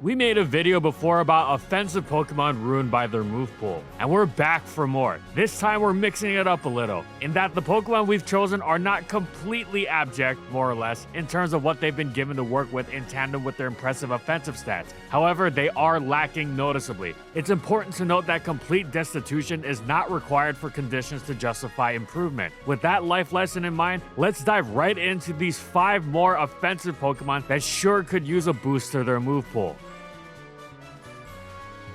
We made a video before about offensive Pokemon ruined by their Movepool, and we're back for more. This time we're mixing it up a little, in that the Pokemon we've chosen are not completely abject, more or less, in terms of what they've been given to work with in tandem with their impressive offensive stats. However, they are lacking noticeably. It's important to note that complete destitution is not required for conditions to justify improvement. With that life lesson in mind, let's dive right into these 5 more offensive Pokemon that sure could use a boost to their Movepool.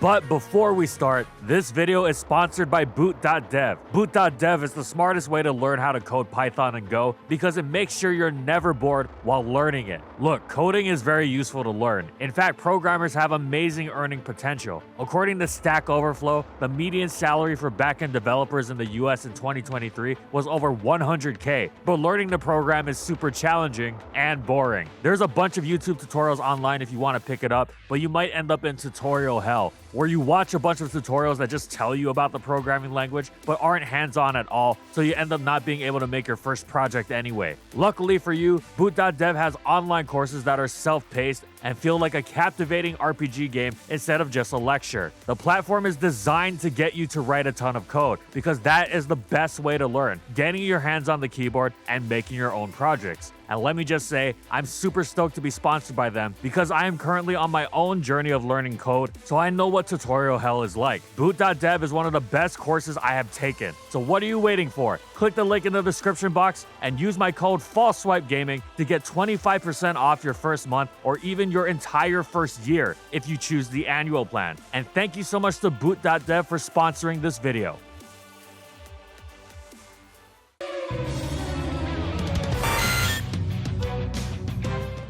But before we start, this video is sponsored by Boot.dev. Boot.dev is the smartest way to learn how to code Python and Go because it makes sure you're never bored while learning it. Look, coding is very useful to learn. In fact, programmers have amazing earning potential. According to Stack Overflow, the median salary for backend developers in the US in 2023 was over $100K. But learning the program is super challenging and boring. There's a bunch of YouTube tutorials online if you want to pick it up, but you might end up in tutorial hell, where you watch a bunch of tutorials that just tell you about the programming language but aren't hands-on at all, so you end up not being able to make your first project anyway. Luckily for you, Boot.dev has online courses that are self-paced and feel like a captivating RPG game instead of just a lecture. The platform is designed to get you to write a ton of code because that is the best way to learn, getting your hands on the keyboard and making your own projects. And let me just say, I'm super stoked to be sponsored by them because I am currently on my own journey of learning code, so I know what tutorial hell is like. Boot.dev is one of the best courses I have taken. So what are you waiting for? Click the link in the description box and use my code FALLSWIPEGAMING to get 25% off your first month or even your entire first year if you choose the annual plan. And thank you so much to Boot.dev for sponsoring this video.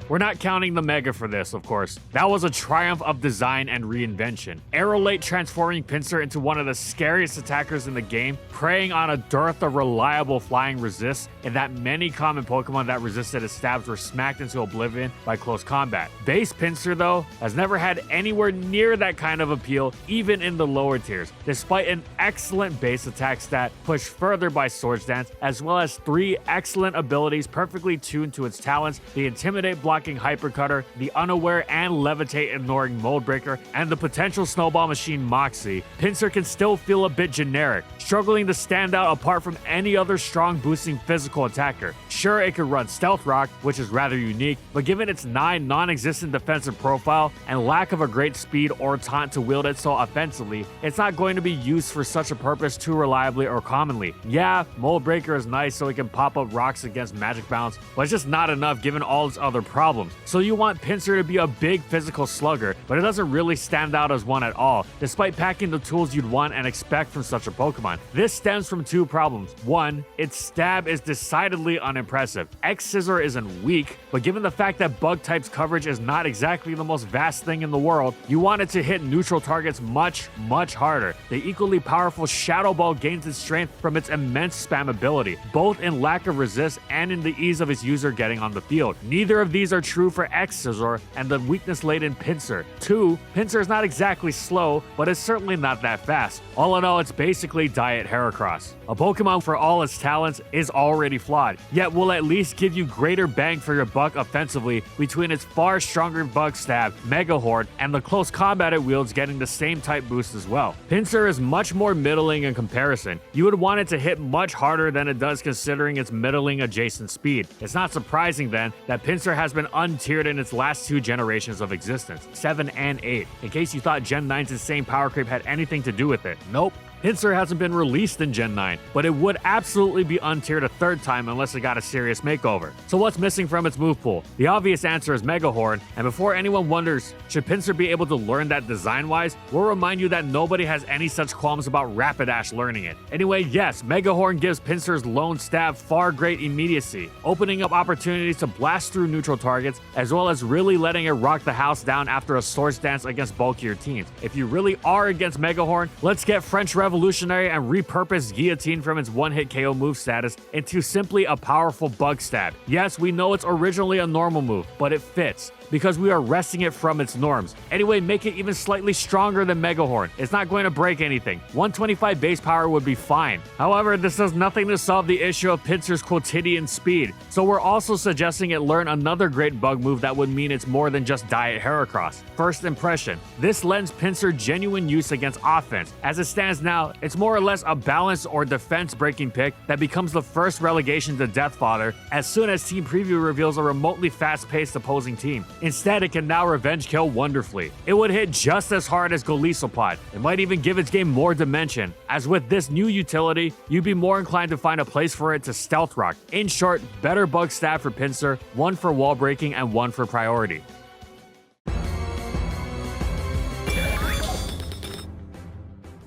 We're not counting the Mega for this, of course. That was a triumph of design and reinvention. Aerolate transforming Pinsir into one of the scariest attackers in the game, preying on a dearth of reliable flying resists, and that many common Pokemon that resisted his stabs were smacked into oblivion by close combat. Base Pinsir, though, has never had anywhere near that kind of appeal, even in the lower tiers, despite an excellent base attack stat pushed further by Swords Dance, as well as 3 excellent abilities perfectly tuned to its talents: the Intimidate blocking Hypercutter, the Unaware and Levitate ignoring Mold Breaker, and the potential Snowball Machine Moxie. Pinsir can still feel a bit generic, struggling to stand out apart from any other strong boosting physical attacker. Sure, it could run Stealth Rock, which is rather unique, but given its 9 non-existent defensive profile and lack of a great speed or taunt to wield it so offensively, it's not going to be used for such a purpose too reliably or commonly. Yeah, Mold Breaker is nice so it can pop up rocks against Magic Bounce, but it's just not enough given all its other problems. So you want Pinsir to be a big physical slugger, but it doesn't really stand out as one at all, despite packing the tools you'd want and expect from such a Pokemon. This stems from 2 problems. 1, its stab is decidedly unimpressive. X-Scissor isn't weak, but given the fact that bug type's coverage is not exactly the most vast thing in the world, you want it to hit neutral targets much harder. The equally powerful Shadow Ball gains its strength from its immense spam ability, both in lack of resist and in the ease of its user getting on the field. Neither of these are true for X-Scissor and the weakness-laden Pinsir. 2, Pinsir is not exactly slow, but it's certainly not that fast. All in all, it's basically Diet Heracross. A Pokemon for all its talents is already flawed, yet will at least give you greater bang for your buck offensively between its far stronger Bug Stab, Mega Horde, and the close combat it wields getting the same type boost as well. Pinsir is much more middling in comparison. You would want it to hit much harder than it does considering its middling adjacent speed. It's not surprising then that Pinsir has been untiered in its last 2 generations of existence, 7 and 8, in case you thought Gen 9's insane power creep had anything to do with it. Nope. Pinsir hasn't been released in Gen 9, but it would absolutely be untiered a 3rd time unless it got a serious makeover. So what's missing from its move pool? The obvious answer is Mega Horde, and before anyone wonders, should Pinsir be able to learn that design-wise, we'll remind you that nobody has any such qualms about Rapidash learning it. Anyway, yes, Mega Horde gives Pinsir's lone stab far great immediacy, opening up opportunities to blast through neutral targets, as well as really letting it rock the house down after a Swords Dance against bulkier teams. If you really are against Mega Horde, let's get French Revolutionary and repurpose Guillotine from its one-hit KO move status into simply a powerful Bug Stab. Yes, we know it's originally a normal move, but it fits. because we are wresting it from its norms. Anyway, make it even slightly stronger than Mega Horn. It's not going to break anything. 125 base power would be fine. However, this does nothing to solve the issue of Pinsir's quotidian speed, so we're also suggesting it learn another great bug move that would mean it's more than just Diet Heracross. First Impression. This lends Pinsir genuine use against offense. As it stands now, it's more or less a balance or defense breaking pick that becomes the first relegation to Deathfather as soon as Team Preview reveals a remotely fast-paced opposing team. Instead, it can now revenge kill wonderfully. It would hit just as hard as Golisopod. It might even give its game more dimension, as with this new utility, you'd be more inclined to find a place for it to stealth rock. In short, better bug stab for Pinsir, one for wall breaking and one for priority.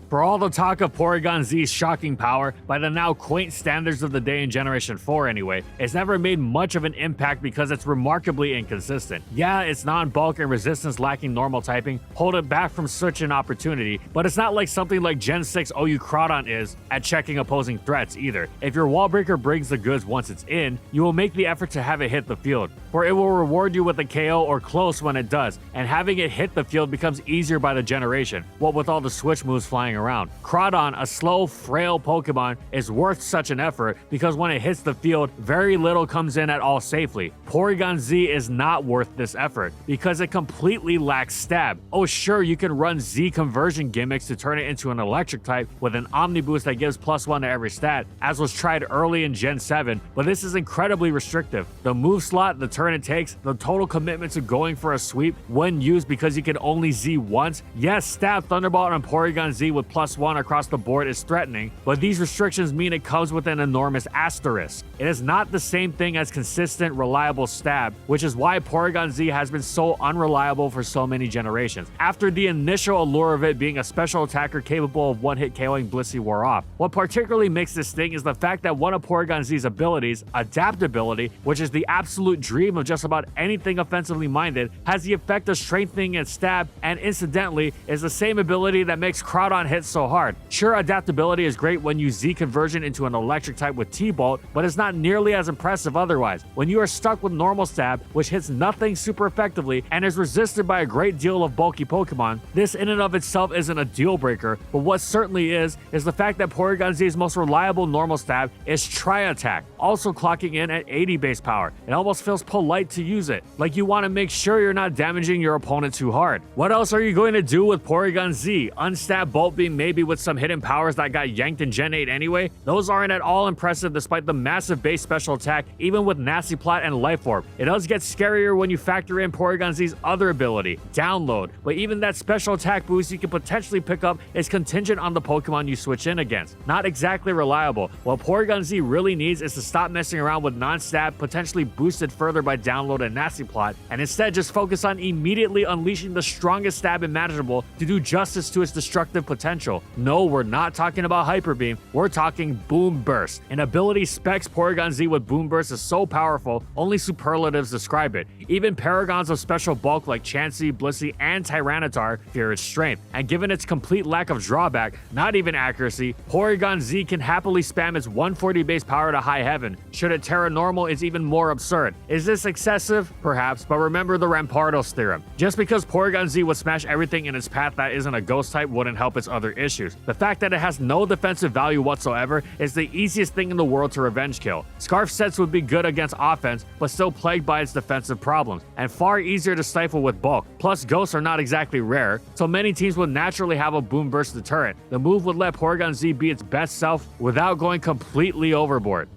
For all the talk of Porygon-Z's shocking power, by the now quaint standards of the day in Generation 4 anyway, it's never made much of an impact because it's remarkably inconsistent. Yeah, its non-bulk and resistance lacking normal typing hold it back from such an opportunity, but it's not like something like Gen 6 OU Crawdon is at checking opposing threats either. If your wall breaker brings the goods once it's in, you will make the effort to have it hit the field, for it will reward you with a KO or close when it does, and having it hit the field becomes easier by the generation, what with all the switch moves flying around. Crawdon, a slow, frail Pokemon, is worth such an effort because when it hits the field, very little comes in at all safely. Porygon-Z is not worth this effort because it completely lacks stab. Oh sure, you can run Z conversion gimmicks to turn it into an electric type with an Omni Boost that gives +1 to every stat, as was tried early in Gen 7, but this is incredibly restrictive. The move slot, the turn it takes, the total commitment to going for a sweep when used because you can only Z once. Yes, stab Thunderbolt on Porygon-Z with +1 across the board is threatening, but these restrictions mean it comes with an enormous asterisk. It is not the same thing as consistent, reliable stab, which is why Porygon-Z has been so unreliable for so many generations. After the initial allure of it being a special attacker capable of one-hit KOing Blissey wore off, what particularly makes this thing is the fact that one of Porygon-Z's abilities, Adaptability, which is the absolute dream of just about anything offensively minded, has the effect of strengthening its stab, and incidentally, is the same ability that makes Crawdon hit so hard. Sure, Adaptability is great when you Z conversion into an electric type with T-Bolt, but it's not nearly as impressive otherwise. When you are stuck with normal stab, which hits nothing super effectively and is resisted by a great deal of bulky Pokemon, this in and of itself isn't a deal breaker, but what certainly is the fact that Porygon-Z's most reliable normal stab is Tri-Attack, also clocking in at 80 base power. It almost feels polite to use it, like you want to make sure you're not damaging your opponent too hard. What else are you going to do with Porygon-Z? Unstab Bolt Beam maybe with some hidden powers that got yanked in Gen 8 anyway? Those aren't at all impressive despite the massive base special attack, even with Nasty Plot and Life Orb. It does get scarier when you factor in Porygon-Z's other ability, Download, but even that special attack boost you can potentially pick up is contingent on the Pokemon you switch in against. Not exactly reliable. What Porygon-Z really needs is to stop messing around with non-stab, potentially boosted further by Download and Nasty Plot, and instead just focus on immediately unleashing the strongest stab imaginable to do justice to its destructive potential. No, we're not talking about Hyper Beam, we're talking Boom Burst. An ability specs Porygon-Z with Boom Burst is so powerful, only superlatives describe it. Even paragons of special bulk like Chansey, Blissey, and Tyranitar fear its strength, and given its complete lack of drawback, not even accuracy, Porygon-Z can happily spam its 140 base power to high heaven. Should it Terra Normal, it's even more absurd. Is this excessive? Perhaps, but remember the Rampardos theorem. Just because Porygon-Z would smash everything in its path that isn't a ghost type wouldn't help its other issues. The fact that it has no defensive value whatsoever is the easiest thing in the world to revenge kill. Scarf sets would be good against offense, but still plagued by its defensive problems, and far easier to stifle with bulk. Plus, ghosts are not exactly rare, so many teams would naturally have a Boom Burst deterrent. The move would let Porygon-Z be its best self without going completely overboard.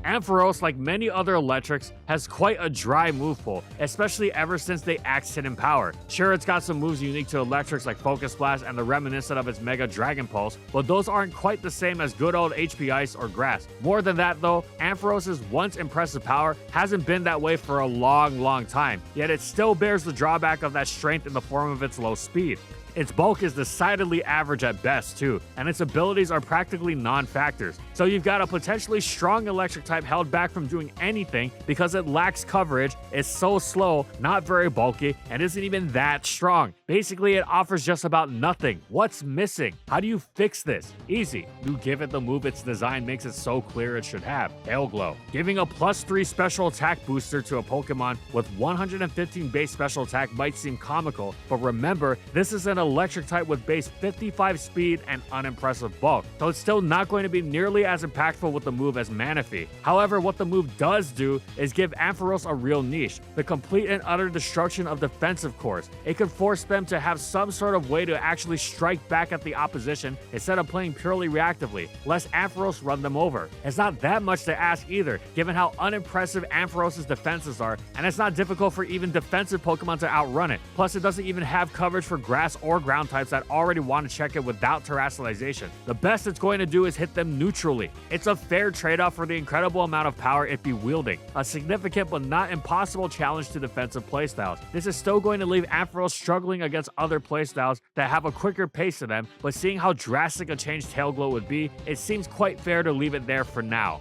Ampharos, like many other electrics, has quite a dry move pool, especially ever since they axed Hidden Power. Sure, it's got some moves unique to electrics like Focus Blast and the reminiscent of its Mega Dragon Pulse, but those aren't quite the same as good old HP Ice or Grass. More than that though, Ampharos' once impressive power hasn't been that way for a long time, yet it still bears the drawback of that strength in the form of its low speed. Its bulk is decidedly average at best too, and its abilities are practically non-factors. So you've got a potentially strong electric type held back from doing anything because it lacks coverage, is so slow, not very bulky, and isn't even that strong. Basically, it offers just about nothing. What's missing? How do you fix this? Easy. You give it the move its design makes it so clear it should have. Hail Glow. Giving a +3 special attack booster to a Pokemon with 115 base special attack might seem comical, but remember, this is an electric type with base 55 speed and unimpressive bulk, so it's still not going to be nearly as impactful with the move as Manaphy. However, what the move does do is give Ampharos a real niche, the complete and utter destruction of defensive cores. It could force them to have some sort of way to actually strike back at the opposition instead of playing purely reactively, lest Ampharos run them over. It's not that much to ask either, given how unimpressive Ampharos' defenses are, and it's not difficult for even defensive Pokemon to outrun it. Plus, it doesn't even have coverage for grass or ground types that already want to check it without terrestrialization. The best it's going to do is hit them neutrally. It's a fair trade-off for the incredible amount of power it be wielding, a significant but not impossible challenge to defensive playstyles. This is still going to leave Ampharos struggling against other playstyles that have a quicker pace to them, but seeing how drastic a change Tail Glow would be, it seems quite fair to leave it there for now.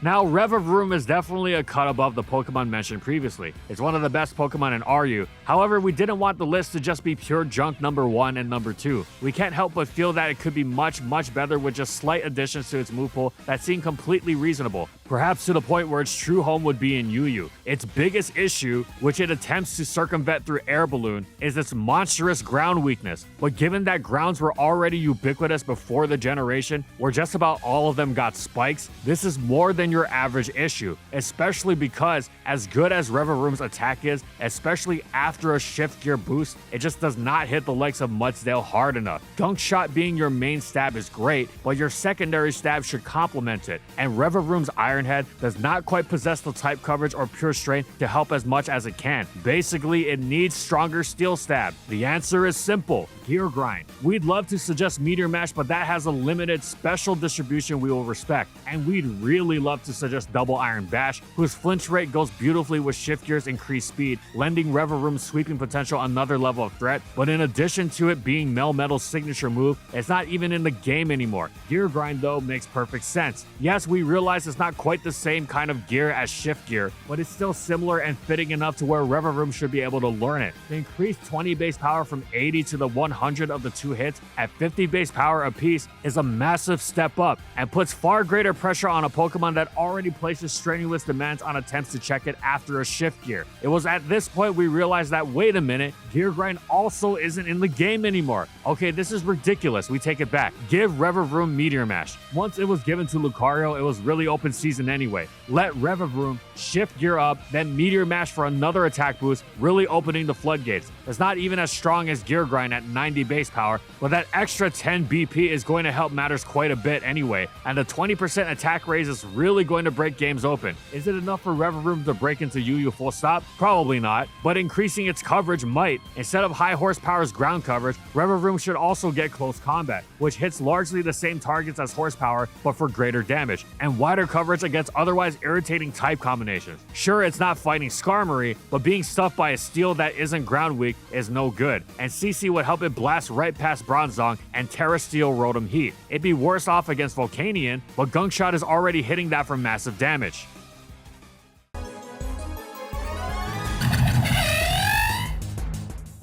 Now, Revaroom is definitely a cut above the Pokemon mentioned previously. It's one of the best Pokemon in RU. However, we didn't want the list to just be pure junk number 1 and number 2. We can't help but feel that it could be much better with just slight additions to its Movepool that seem completely reasonable. Perhaps to the point where its true home would be in UU. Its biggest issue, which it attempts to circumvent through Air Balloon, is its monstrous ground weakness. But given that grounds were already ubiquitous before the generation, where just about all of them got spikes, this is more than your average issue, especially because as good as Revaroom's attack is, especially after a shift gear boost, it just does not hit the likes of Mudsdale hard enough. Gunk Shot being your main stab is great, but your secondary stab should complement it, and Revaroom's Iron Head does not quite possess the type coverage or pure strength to help as much as it can. Basically, it needs stronger Steel Stab. The answer is simple: Gear Grind. We'd love to suggest Meteor Mash, but that has a limited special distribution we will respect, and we'd really love to suggest Double Iron Bash, whose flinch rate goes beautifully with shift gear's increased speed, lending Revaroom's sweeping potential another level of threat. But in addition to it being Melmetal's signature move, it's not even in the game anymore. Gear Grind, though, makes perfect sense. Yes, we realize it's not quite the same kind of gear as shift gear, but it's still similar and fitting enough to where Revaroom should be able to learn it. The increased 20 base power from 80 to the 100 of the 2 hits at 50 base power apiece is a massive step up and puts far greater pressure on a Pokemon that already places strenuous demands on attempts to check it after a shift gear. It was at this point we realized that, wait a minute, Gear Grind also isn't in the game anymore. Okay, this is ridiculous. We take it back. Give Revaroom Meteor Mash. Once it was given to Lucario, it was really open season anyway. Let Revaroom shift gear up, then Meteor Mash for another attack boost, really opening the floodgates. It's not even as strong as Gear Grind at 90 base power, but that extra 10 BP is going to help matters quite a bit anyway, and the 20% attack raise is really going to break games open. Is it enough for Revaroom to break into UU full stop? Probably not, but increasing its coverage might. Instead of high horsepower's ground coverage, Revaroom should also get close combat, which hits largely the same targets as horsepower, but for greater damage, and wider coverage against otherwise irritating type combinations. Sure, it's not fighting Skarmory, but being stuffed by a steel that isn't ground weak is no good, and CC would help it blast right past Bronzong and Terra Steel Rotom Heat. It'd be worse off against Volcanion, but Gunk Shot is already hitting that for massive damage.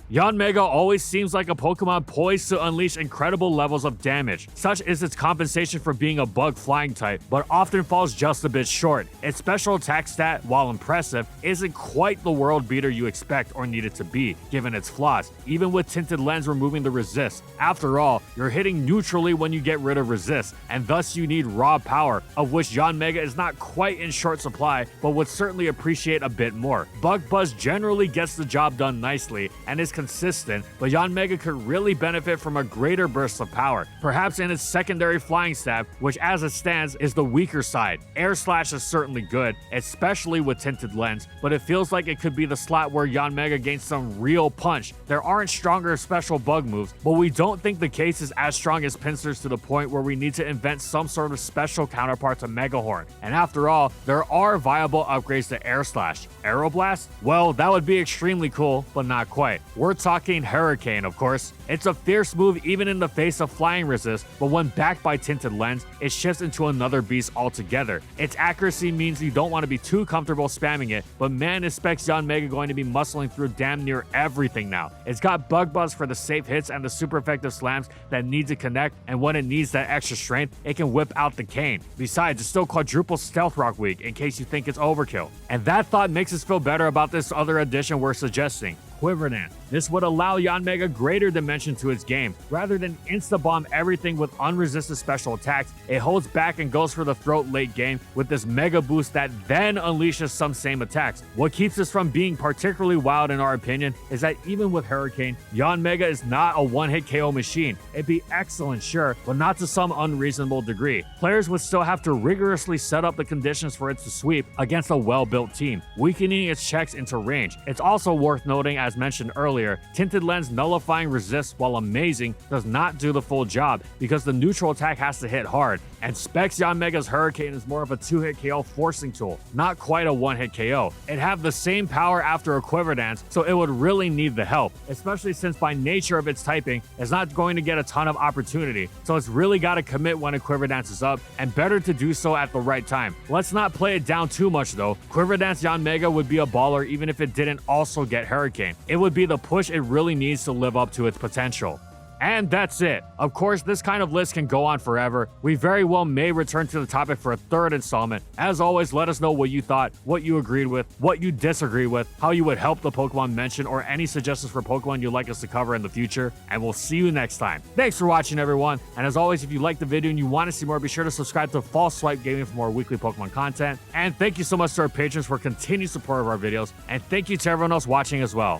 Yanmega always seems like a Pokemon poised to unleash incredible levels of damage. Such is its compensation for being a bug flying type, but often falls just a bit short. Its special attack stat, while impressive, isn't quite the world beater you expect or need it to be, given its flaws, even with Tinted Lens removing the resist. After all, you're hitting neutrally when you get rid of resist, and thus you need raw power, of which Yanmega is not quite in short supply, but would certainly appreciate a bit more. Bug Buzz generally gets the job done nicely, and is consistent, but Yanmega could really benefit from a greater burst of power, perhaps in its secondary flying stab, which as it stands is the weaker side. Air Slash is certainly good, especially with Tinted Lens, but it feels like it could be the slot where Yanmega gains some real punch. There aren't stronger special bug moves, but we don't think the case is as strong as Pinsir's to the point where we need to invent some sort of special counterpart to Mega Horn. And after all, there are viable upgrades to Air Slash. Aeroblast? Well, that would be extremely cool, but not quite. We're talking Hurricane, of course. It's a fierce move even in the face of flying resist, but when backed by Tinted Lens, it shifts into another beast altogether. Its accuracy means you don't want to be too comfortable spamming it, but man, is Specs Yanmega going to be muscling through damn near everything now. It's got Bug Buzz for the safe hits and the super effective slams that need to connect, and when it needs that extra strength, it can whip out the cane. Besides, it's still quadruple Stealth Rock weak in case you think it's overkill. And that thought makes us feel better about this other addition we're suggesting. Quiver Dance. This would allow Yanmega greater dimension to its game. Rather than insta-bomb everything with unresisted special attacks, it holds back and goes for the throat late game with this mega boost that then unleashes some same attacks. What keeps this from being particularly wild in our opinion is that even with Hurricane, Yanmega is not a one-hit KO machine. It'd be excellent, sure, but not to some unreasonable degree. Players would still have to rigorously set up the conditions for it to sweep against a well-built team, weakening its checks into range. It's also worth noting, as mentioned earlier, Tinted Lens nullifying resist, while amazing, does not do the full job because the neutral attack has to hit hard, and Specs Yanmega's Hurricane is more of a 2-hit KO forcing tool, not quite a 1-hit KO. It'd have the same power after a Quiver Dance, so it would really need the help, especially since by nature of its typing, it's not going to get a ton of opportunity, so it's really got to commit when a Quiver Dance is up, and better to do so at the right time. Let's not play it down too much though. Quiver Dance Yanmega would be a baller even if it didn't also get Hurricane. It would be the push it really needs to live up to its potential. And that's it. Of course, this kind of list can go on forever. We very well may return to the topic for a third installment. As always, let us know what you thought, what you agreed with, what you disagree with, how you would help the Pokemon mention, or any suggestions for Pokemon you'd like us to cover in the future. And we'll see you next time. Thanks for watching, everyone. And as always, if you liked the video and you want to see more, be sure to subscribe to False Swipe Gaming for more weekly Pokemon content. And thank you so much to our patrons for continued support of our videos. And thank you to everyone else watching as well.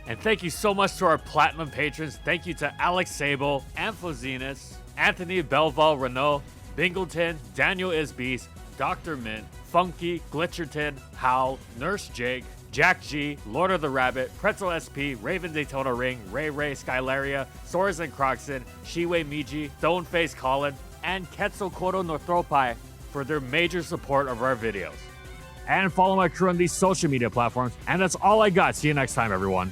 And thank you so much to our Platinum patrons. Thank you to Alex Sable, Amphozenus, Anthony Belval Renault, Bingleton, Daniel Isbeast, Dr. Mint, Funky, Glitcherton, Howl, Nurse Jake, Jack G, Lord of the Rabbit, Pretzel SP, Raven Daytona Ring, Ray Ray, Skylaria, Soares and Croxon, Shiwei Miji, Stoneface Colin, and Quetzalcoatl Northropi for their major support of our videos. And follow my crew on these social media platforms. And that's all I got. See you next time, everyone.